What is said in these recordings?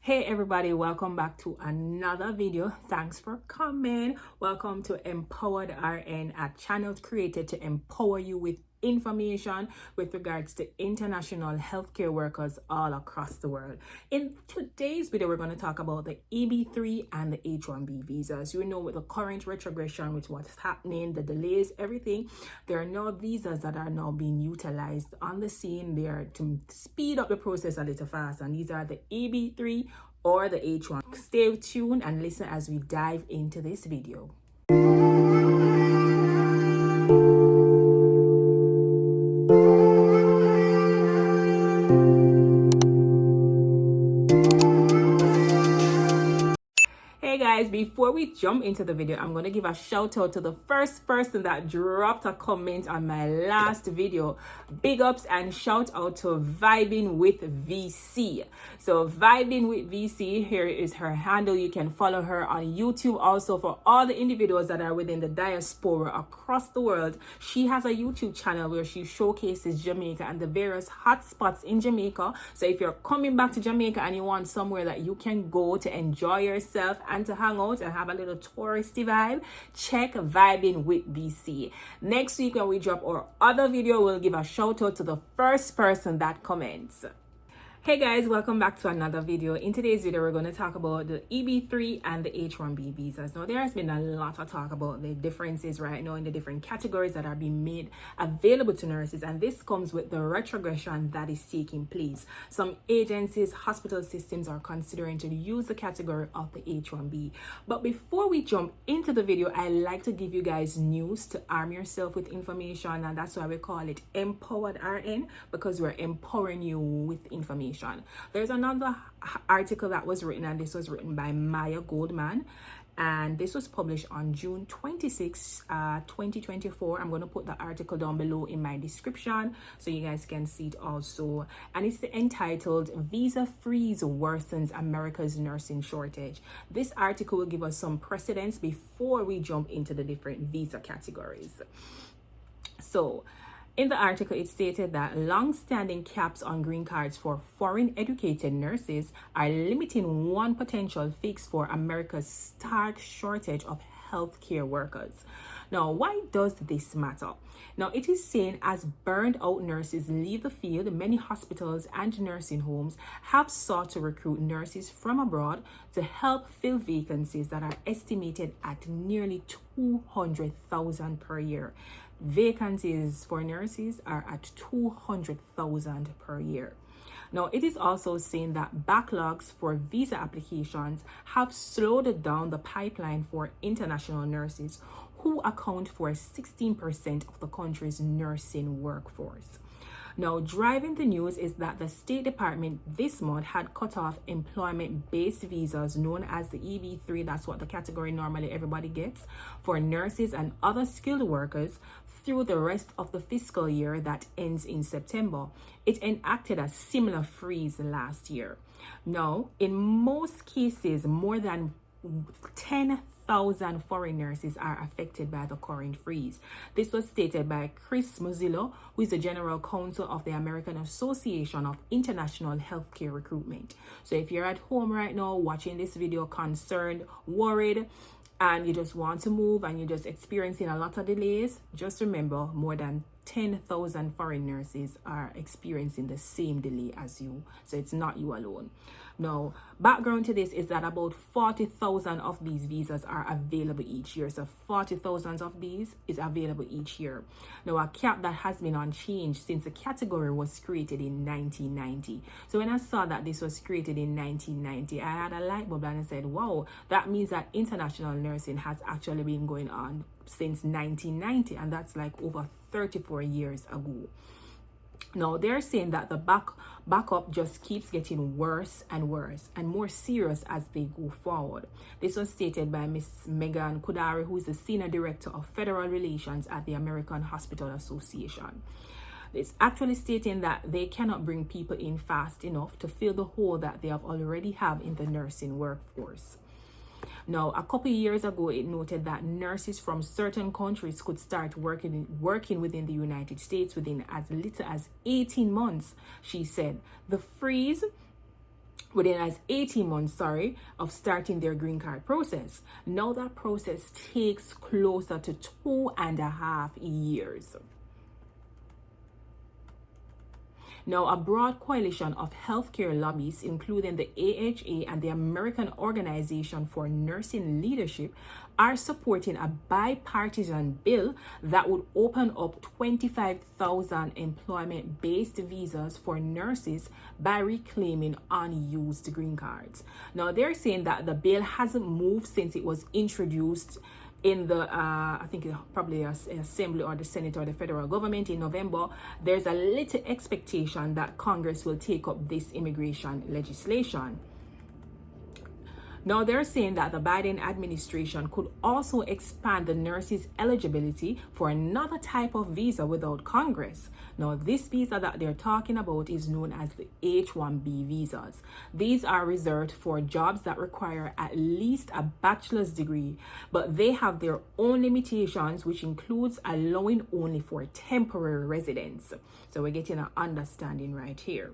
Hey everybody, welcome back to another video. Thanks for coming. Welcome to Empowered RN, a channel created to empower you with information with regards to international healthcare workers all across the world. In today's video, we're going to talk about the EB3 and the H1B visas. You know, with the current retrogression, with what's happening, the delays, everything, there are now visas that are now being utilized on the scene there to speed up the process a little fast, and these are the EB3 or the H1. Stay tuned and listen as we dive into this video. Hey guys, before we jump into the video, I'm going to give a shout out to the first person that dropped a comment on my last video. Big ups and shout out to Vibing with VC. So Vibing with VC, here is her handle. You can follow her on YouTube. Also, for all the individuals that are within the diaspora across the world, she has a YouTube channel where she showcases Jamaica and the various hotspots in Jamaica. So if you're coming back to Jamaica and you want somewhere that you can go to enjoy yourself and to hang out and have a little touristy vibe, check Vibing with VC. Next week when we drop our other video, we'll give a shout out to the first person that comments. Hey guys, welcome back to another video. In today's video, we're going to talk about the EB3 and the H1B visas. Now, there has been a lot of talk about the differences right now in the different categories that are being made available to nurses, and this comes with the retrogression that is taking place. Some agencies, hospital systems are considering to use the category of the H1B. But before we jump into the video, I like to give you guys news to arm yourself with information, and that's why we call it Empowered RN, because we're empowering you with information. There's another article that was written, and this was written by Maya Goldman, and this was published on June 26, 2024. I'm going to put the article down below in my description so you guys can see it also, and it's entitled "Visa Freeze Worsens America's Nursing Shortage." This article will give us some precedents before we jump into the different visa categories. So in the article, it stated that long-standing caps on green cards for foreign-educated nurses are limiting one potential fix for America's stark shortage of healthcare workers. Now, why does this matter? Now, it is saying as burned-out nurses leave the field, many hospitals and nursing homes have sought to recruit nurses from abroad to help fill vacancies that are estimated at nearly 200,000 per year. Vacancies for nurses are at 200,000 per year. Now, it is also saying that backlogs for visa applications have slowed down the pipeline for international nurses, who account for 16% of the country's nursing workforce. Now, driving the news is that the State Department this month had cut off employment-based visas known as the EB3, that's what the category normally everybody gets, for nurses and other skilled workers through the rest of the fiscal year that ends in September. It enacted a similar freeze last year. Now, in most cases, more than 10,000 foreign nurses are affected by the current freeze. This was stated by Chris Muzzillo, who is the General Counsel of the American Association of International Healthcare Recruitment. So if you're at home right now watching this video concerned, worried, and you just want to move and you're just experiencing a lot of delays, just remember more than 10,000 foreign nurses are experiencing the same delay as you. So it's not you alone. Now, background to this is that about 40,000 of these visas are available each year. So 40,000 of these is available each year. Now, a cap that has been unchanged since the category was created in 1990. So when I saw that this was created in 1990, I had a light bulb and I said, wow, that means that international nursing has actually been going on since 1990, and that's like over 34 years ago. Now, they're saying that the backup just keeps getting worse and worse and more serious as they go forward. This was stated by Ms. Megan Kudari, who is the Senior Director of Federal Relations at the American Hospital Association. It's actually stating that they cannot bring people in fast enough to fill the hole that they already have in the nursing workforce. Now, a couple of years ago, it noted that nurses from certain countries could start working within the United States within as little as 18 months, she said. The freeze within as 18 months, of starting their green card process. Now that process takes closer to 2.5 years. Now, a broad coalition of healthcare lobbyists, including the AHA and the American Organization for Nursing Leadership, are supporting a bipartisan bill that would open up 25,000 employment-based visas for nurses by reclaiming unused green cards. Now, they're saying that the bill hasn't moved since it was introduced in the I think probably Assembly or the Senate or the federal government in November. There's a little expectation that Congress will take up this immigration legislation. Now, they're saying that the Biden administration could also expand the nurses' eligibility for another type of visa without Congress. Now, this visa that they're talking about is known as the H1B visas. These are reserved for jobs that require at least a bachelor's degree, but they have their own limitations, which includes allowing only for temporary residents. So we're getting an understanding right here.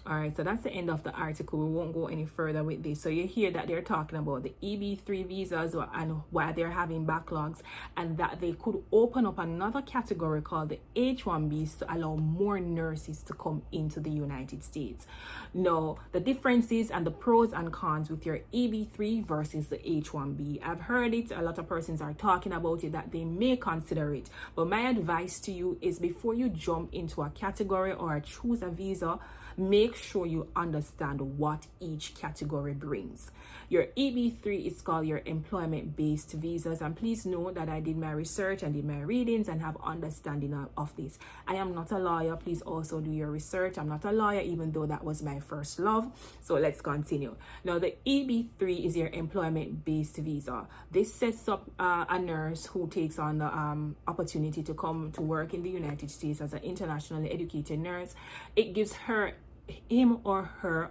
All right, so that's the end of the article. We won't go any further with this. So you hear that they're talking about the EB3 visas and why they're having backlogs, and that they could open up another category called the H1Bs to allow more nurses to come into the United States. Now, the differences and the pros and cons with your EB3 versus the H1B. I've heard it. A lot of persons are talking about it, that they may consider it. But my advice to you is, before you jump into a category or choose a visa, make sure you understand what each category brings. Your EB3 is called your employment-based visas, and please know that I did my research and did my readings and have understanding of this. I am not a lawyer. Please also do your research. I'm not a lawyer, even though that was my first love. So let's continue. Now, the EB3 is your employment-based visa. This sets up a nurse who takes on the opportunity to come to work in the United States as an internationally educated nurse. It gives him or her,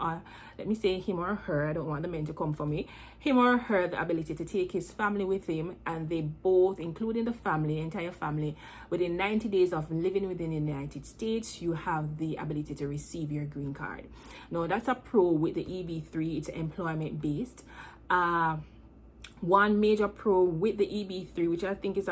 let me say him or her, I don't want the men to come for me, him or her, the ability to take his family with him, and they both, including the family, entire family, within 90 days of living within the United States, you have the ability to receive your green card. Now, that's a pro with the EB3. It's employment based. One major pro with the EB3, which I think is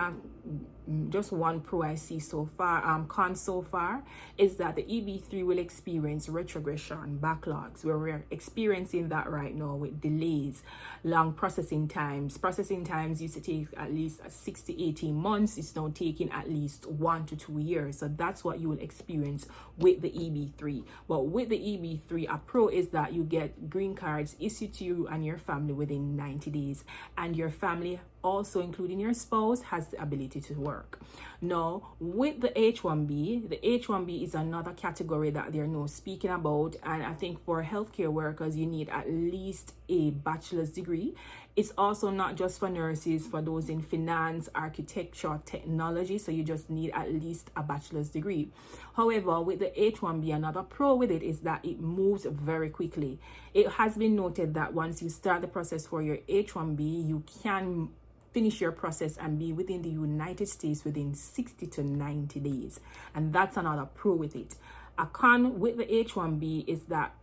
just one pro I see so far, con so far, is that the EB3 will experience retrogression, backlogs, where we're experiencing that right now with delays, long processing times. Processing times used to take at least 6 to 18 months. It's now taking at least 1 to 2 years. So that's what you will experience with the EB3. But with the EB3, a pro is that you get green cards issued to you and your family within 90 days. And your family, also including your spouse, has the ability to work. Now, with the H1B is another category that they're now speaking about, and I think for healthcare workers, you need at least a bachelor's degree. It's also not just for nurses, for those in finance, architecture, technology, so you just need at least a bachelor's degree. However, with the H1B, another pro with it is that it moves very quickly. It has been noted that once you start the process for your H1B, you can finish your process and be within the United States within 60 to 90 days. And that's another pro with it. A con with the H1B is that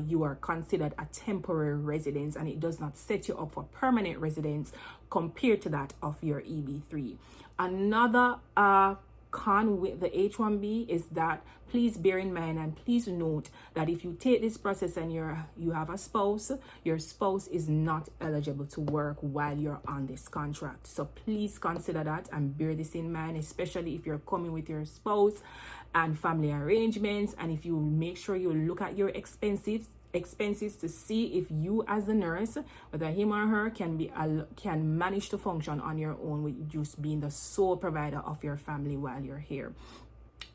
you are considered a temporary resident, and it does not set you up for permanent residence compared to that of your EB3. Another con with the H1B is that, please bear in mind and please note that if you take this process and you have a spouse, your spouse is not eligible to work while you're on this contract. So please consider that and bear this in mind, especially if you're coming with your spouse and family arrangements. And if you make sure you look at your expenses to see if you as a nurse, whether him or her, can manage to function on your own with just being the sole provider of your family while you're here.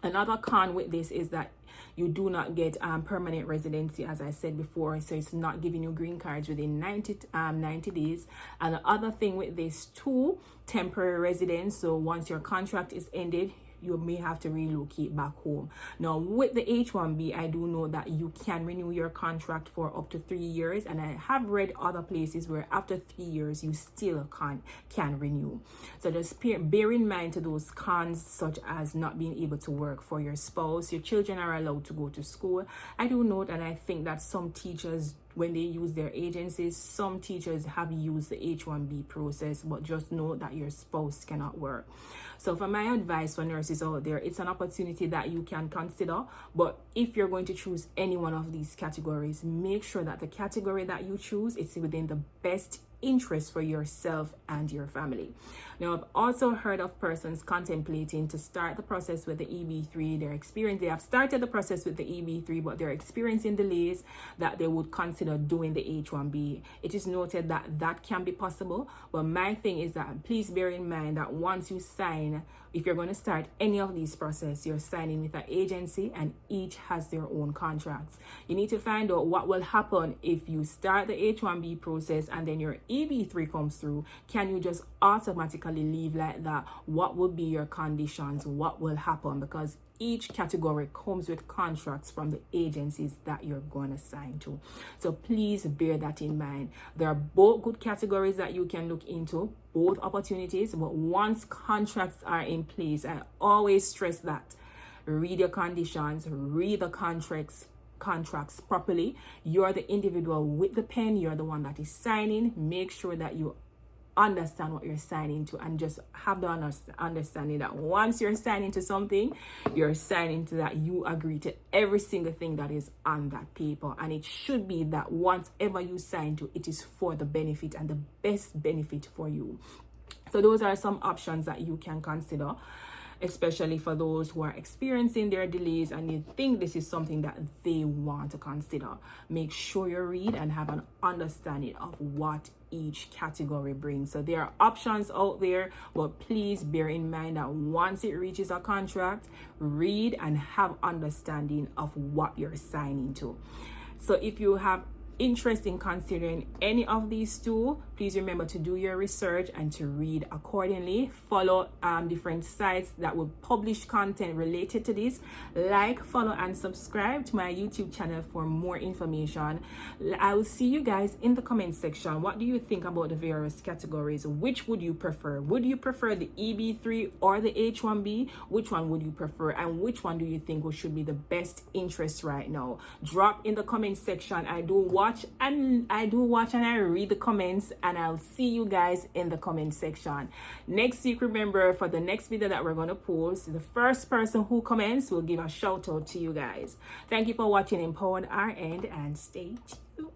Another con with this is that you do not get permanent residency, as I said before, so it's not giving you green cards within 90 days. And the other thing with this too, temporary residence, so once your contract is ended, you may have to relocate back home. Now with the H1B, I do know that you can renew your contract for up to 3 years, and I have read other places where after 3 years you still can renew. So just bear in mind to those cons, such as not being able to work for your spouse. Your children are allowed to go to school. I do note, and I think that some teachers, when they use their agencies, some teachers have used the H1B process, but just know that your spouse cannot work. So for my advice for nurses out there, it's an opportunity that you can consider, but if you're going to choose any one of these categories, make sure that the category that you choose is within the best interest for yourself and your family. Now, I've also heard of persons contemplating to start the process with the EB3. They have started the process with the EB3, but they're experiencing delays that they would consider doing the H1B. It is noted that that can be possible, but my thing is that please bear in mind that once you sign, if you're going to start any of these processes, you're signing with an agency and each has their own contracts. You need to find out what will happen if you start the H1B process and then your EB3 comes through. Can you just automatically leave like that? What will be your conditions? What will happen? Because each category comes with contracts from the agencies that you're going to sign to. So please bear that in mind. There are both good categories that you can look into, both opportunities, but once contracts are in place, I always stress that read your conditions, read the contracts properly. You're the individual with the pen, you're the one that is signing. Make sure that you understand what you're signing to, and just have the understanding that once you're signing to something, you're signing to that you agree to every single thing that is on that paper. And it should be that once ever you sign to, it is for the benefit and the best benefit for you. So those are some options that you can consider, especially for those who are experiencing their delays and you think this is something that they want to consider. Make sure you read and have an understanding of what each category brings. So there are options out there, but please bear in mind that once it reaches a contract, read and have understanding of what you're signing to. So if you have interest in considering any of these two, please remember to do your research and to read accordingly. Follow different sites that will publish content related to this. Like, follow, and subscribe to my YouTube channel for more information. I will see you guys in the comment section. What do you think about the various categories? Which would you prefer? Would you prefer the EB3 or the H1B? Which one would you prefer, and which one do you think should be the best interest right now? Drop in the comment section. I do watch and I read the comments, and I'll see you guys in the comment section. Next week, remember, for the next video that we're going to post, the first person who comments will give a shout out to you guys. Thank you for watching Empowered RN, and stay tuned.